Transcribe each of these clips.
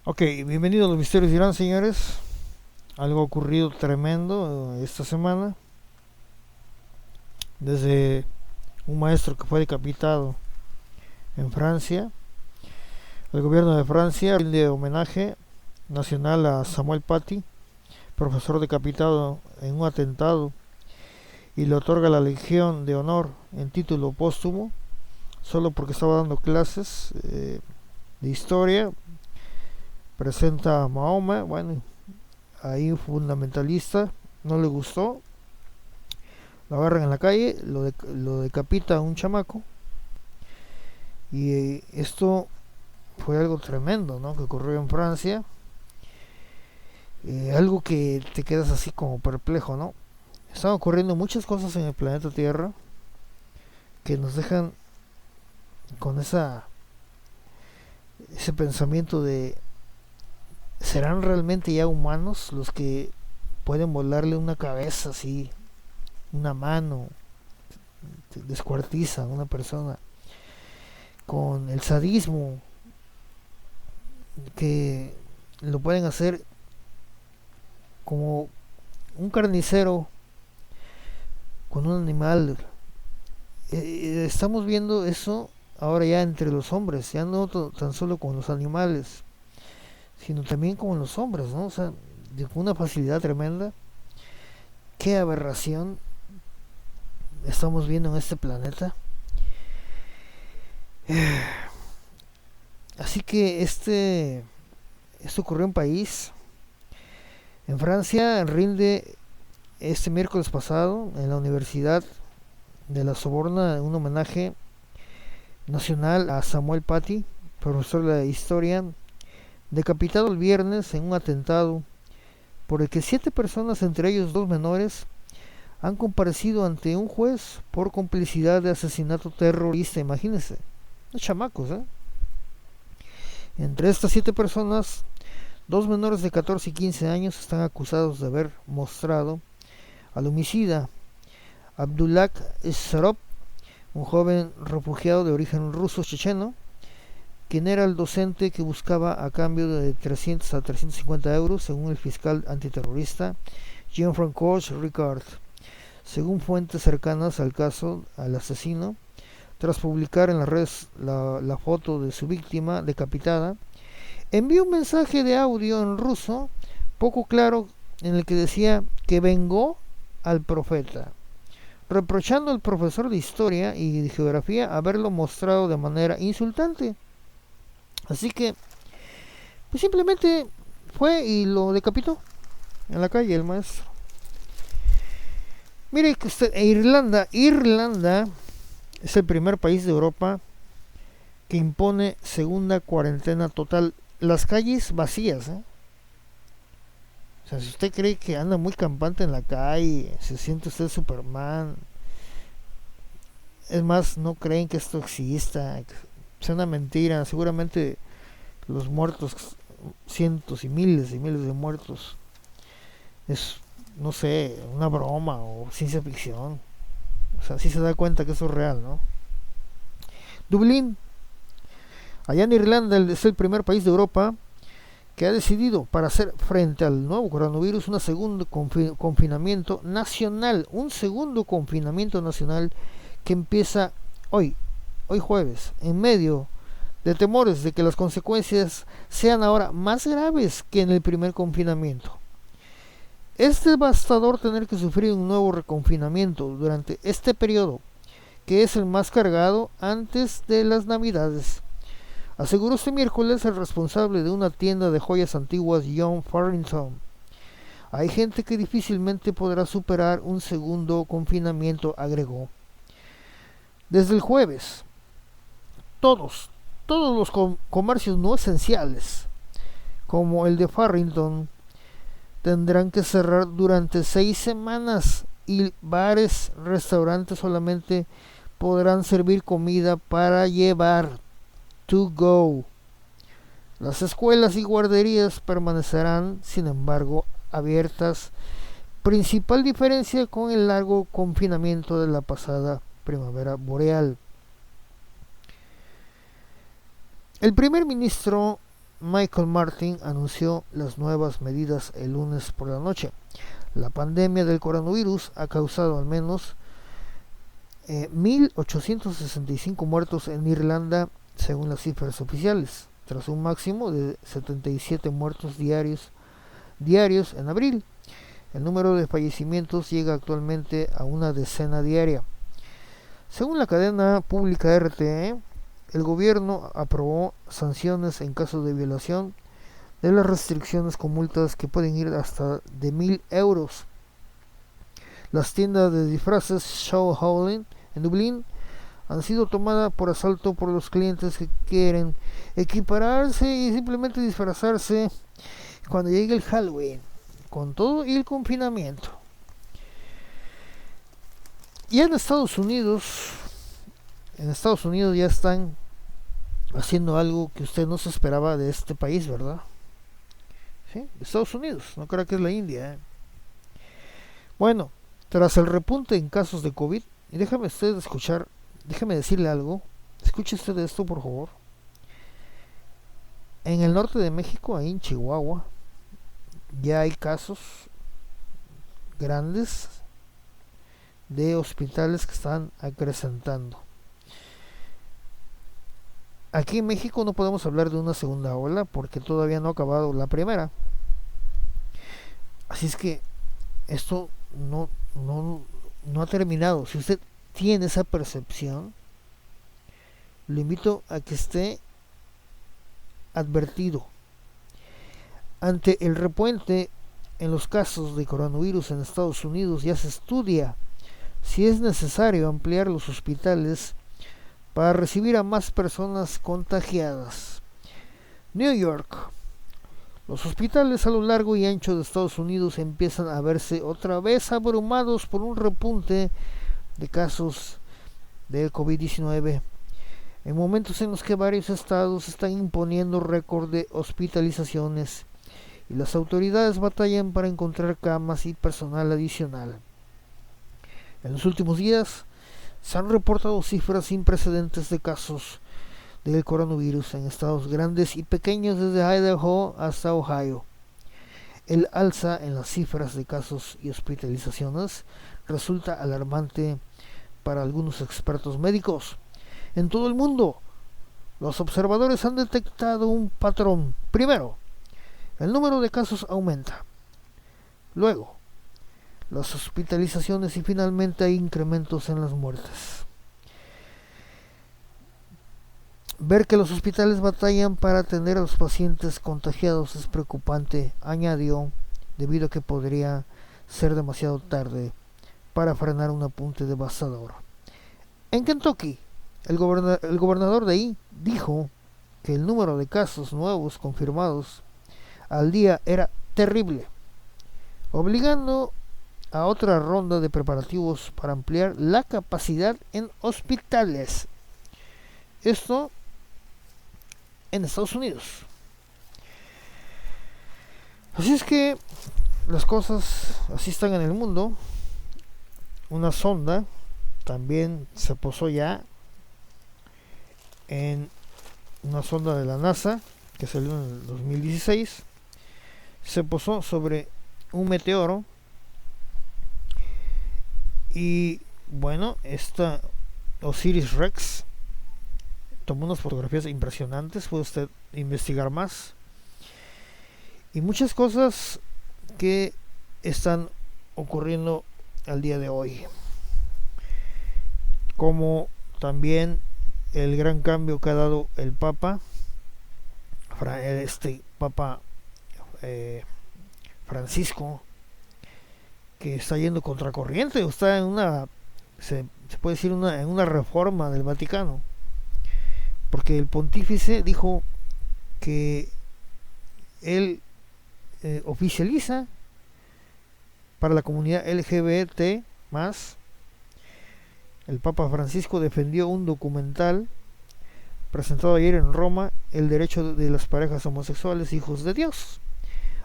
Ok, bienvenidos a los Misterios de Irán, señores. Algo ha ocurrido tremendo esta semana. Desde un maestro que fue decapitado en Francia. El gobierno de Francia rinde homenaje nacional a Samuel Paty, profesor decapitado en un atentado, y le otorga la Legión de Honor en título póstumo, solo porque estaba dando clases de historia. Presenta a Mahoma, bueno, ahí un fundamentalista, no le gustó, lo agarran en la calle, lo decapita un chamaco. Y esto fue algo tremendo, ¿no? Que ocurrió en Francia. Algo que te quedas así como perplejo, ¿no? Están ocurriendo muchas cosas en el planeta Tierra que nos dejan con ese pensamiento de, ¿serán realmente ya humanos los que pueden volarle una cabeza así, una mano, descuartizan a una persona con el sadismo que lo pueden hacer como un carnicero con un animal? Estamos viendo eso ahora ya entre los hombres, ya no tan solo con los animales, sino también con los hombres, ¿no? O sea, de una facilidad tremenda. Qué aberración estamos viendo en este planeta. Así que esto ocurrió en país. En Francia rinde este miércoles pasado en la Universidad de la Sorbona un homenaje nacional a Samuel Paty, profesor de historia, decapitado el viernes en un atentado por el que 7 personas, entre ellos 2 menores, han comparecido ante un juez por complicidad de asesinato terrorista. Imagínense, los chamacos, ¿eh? Entre estas 7 personas, 2 menores de 14 y 15 años están acusados de haber mostrado al homicida Abdullah Sarop, un joven refugiado de origen ruso checheno, quien era el docente que buscaba a cambio de 300 a 350 euros, según el fiscal antiterrorista Jean-François Ricard. Según fuentes cercanas al caso, al asesino, tras publicar en las redes la foto de su víctima decapitada, envió un mensaje de audio en ruso poco claro en el que decía que vengó al profeta, reprochando al profesor de historia y de geografía haberlo mostrado de manera insultante. Así que, pues simplemente fue y lo decapitó en la calle el maestro. Mire, Irlanda es el primer país de Europa que impone segunda cuarentena total. Las calles vacías, ¿eh? O sea, si usted cree que anda muy campante en la calle, se siente usted Superman. Es más, no creen que esto exista. Es una mentira. Seguramente los muertos, cientos y miles de muertos, es, no sé, una broma o ciencia ficción. O sea, sí se da cuenta que eso es real, ¿no? Dublín, allá en Irlanda, es el primer país de Europa que ha decidido para hacer frente al nuevo coronavirus un segundo confinamiento nacional, que empieza hoy, hoy jueves, en medio de temores de que las consecuencias sean ahora más graves que en el primer confinamiento. Es devastador tener que sufrir un nuevo reconfinamiento durante este periodo, que es el más cargado antes de las Navidades, aseguró este miércoles el responsable de una tienda de joyas antiguas, John Farrington. Hay gente que difícilmente podrá superar un segundo confinamiento, agregó. Desde el jueves, todos los comercios no esenciales, como el de Farrington, tendrán que cerrar durante 6 semanas y bares, restaurantes solamente podrán servir comida para llevar, to go. Las escuelas y guarderías permanecerán, sin embargo, abiertas, principal diferencia con el largo confinamiento de la pasada primavera boreal. El primer ministro Michael Martin anunció las nuevas medidas el lunes por la noche. La pandemia del coronavirus ha causado al menos 1.865 muertos en Irlanda, según las cifras oficiales, tras un máximo de 77 muertos diarios en abril. El número de fallecimientos llega actualmente a una decena diaria. Según la cadena pública RTE, el gobierno aprobó sanciones en caso de violación de las restricciones con multas que pueden ir hasta de 1.000 euros. Las tiendas de disfraces Show Howling en Dublín han sido tomadas por asalto por los clientes que quieren equipararse y simplemente disfrazarse cuando llegue el Halloween, con todo y el confinamiento. Y en Estados Unidos ya están haciendo algo que usted no se esperaba de este país, ¿verdad? ¿Sí? Estados Unidos, no creo que es la India. Bueno, tras el repunte en casos de COVID, y déjeme decirle algo, escuche usted esto por favor. En el norte de México, ahí en Chihuahua, ya hay casos grandes de hospitales que están acrecentando. Aquí en México no podemos hablar de una segunda ola porque todavía no ha acabado la primera. Así es que esto no ha terminado. Si usted tiene esa percepción, le invito a que esté advertido. Ante el repunte en los casos de coronavirus en Estados Unidos, ya se estudia si es necesario ampliar los hospitales para recibir a más personas contagiadas. New York. Los hospitales a lo largo y ancho de Estados Unidos empiezan a verse otra vez abrumados por un repunte de casos de COVID-19, en momentos en los que varios estados están imponiendo récord de hospitalizaciones y las autoridades batallan para encontrar camas y personal adicional. En los últimos días se han reportado cifras sin precedentes de casos del coronavirus en estados grandes y pequeños desde Idaho hasta Ohio. El alza en las cifras de casos y hospitalizaciones resulta alarmante para algunos expertos médicos. En todo el mundo, los observadores han detectado un patrón. Primero, el número de casos aumenta. Luego, las hospitalizaciones y finalmente hay incrementos en las muertes. Ver que los hospitales batallan para atender a los pacientes contagiados es preocupante, añadió, debido a que podría ser demasiado tarde para frenar un apunte devastador. En Kentucky, el gobernador de ahí dijo que el número de casos nuevos confirmados al día era terrible, obligando a otra ronda de preparativos para ampliar la capacidad en hospitales. Esto en Estados Unidos. Así es que las cosas así están en el mundo. Una sonda también se posó ya en una sonda de la NASA que salió en el 2016. Se posó sobre un meteoro. Y bueno, esta Osiris Rex tomó unas fotografías impresionantes. Puede usted investigar más. Y muchas cosas que están ocurriendo al día de hoy. Como también el gran cambio que ha dado el Papa. Papa Francisco, que está yendo contracorriente, o está en una, se puede decir, en una reforma del Vaticano, porque el pontífice dijo que él oficializa para la comunidad LGBT más. El Papa Francisco defendió un documental presentado ayer en Roma, el derecho de las parejas homosexuales hijos de Dios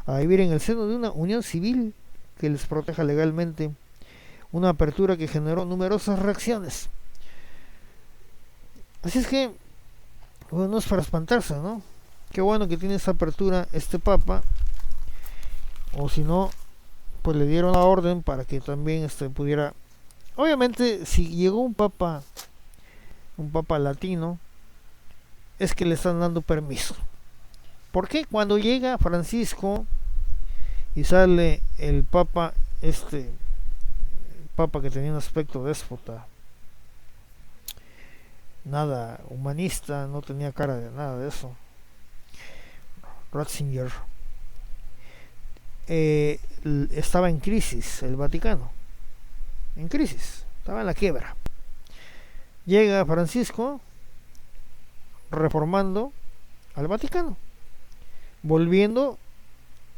a vivir en el seno de una unión civil que les proteja legalmente, una apertura que generó numerosas reacciones. Así es que, bueno, no es para espantarse, ¿no? qué bueno que tiene esa apertura este papa, o si no, pues le dieron la orden para que también pudiera. Obviamente, si llegó un papa latino, es que le están dando permiso. Porque cuando llega Francisco y sale el papa, papa que tenía un aspecto déspota, nada humanista, no tenía cara de nada de eso, Ratzinger, estaba en crisis el Vaticano, en crisis, estaba en la quiebra. Llega Francisco reformando al Vaticano, volviendo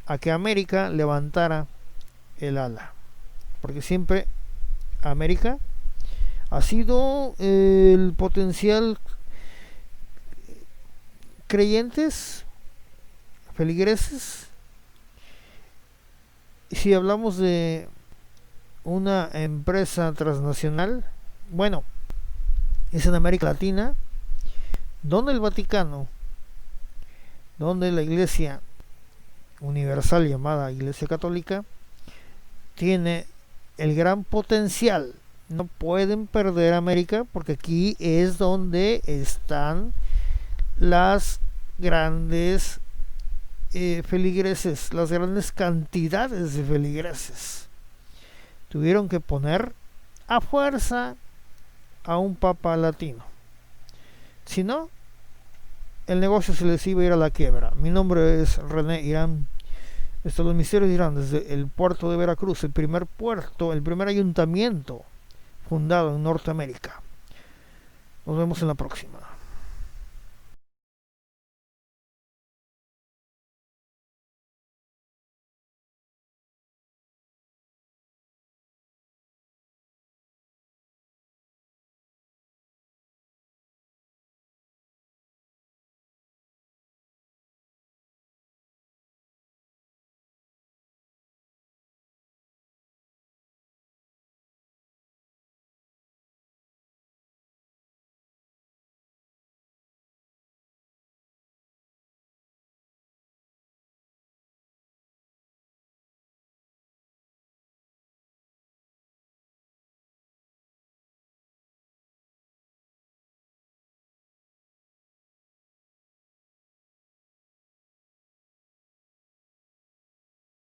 a que América levantara el ala, porque siempre América ha sido el potencial creyentes, feligreses. Si hablamos de una empresa transnacional, bueno, es en América Latina, donde el Vaticano, donde la Iglesia universal llamada Iglesia Católica tiene el gran potencial. No pueden perder América, porque aquí es donde están las grandes feligreses, las grandes cantidades de feligreses. Tuvieron que poner a fuerza a un papa latino, si no, el negocio se les iba a ir a la quiebra. Mi nombre es René Irán. Estos son los misterios de Irán, desde el puerto de Veracruz, el primer puerto, el primer ayuntamiento fundado en Norteamérica. Nos vemos en la próxima.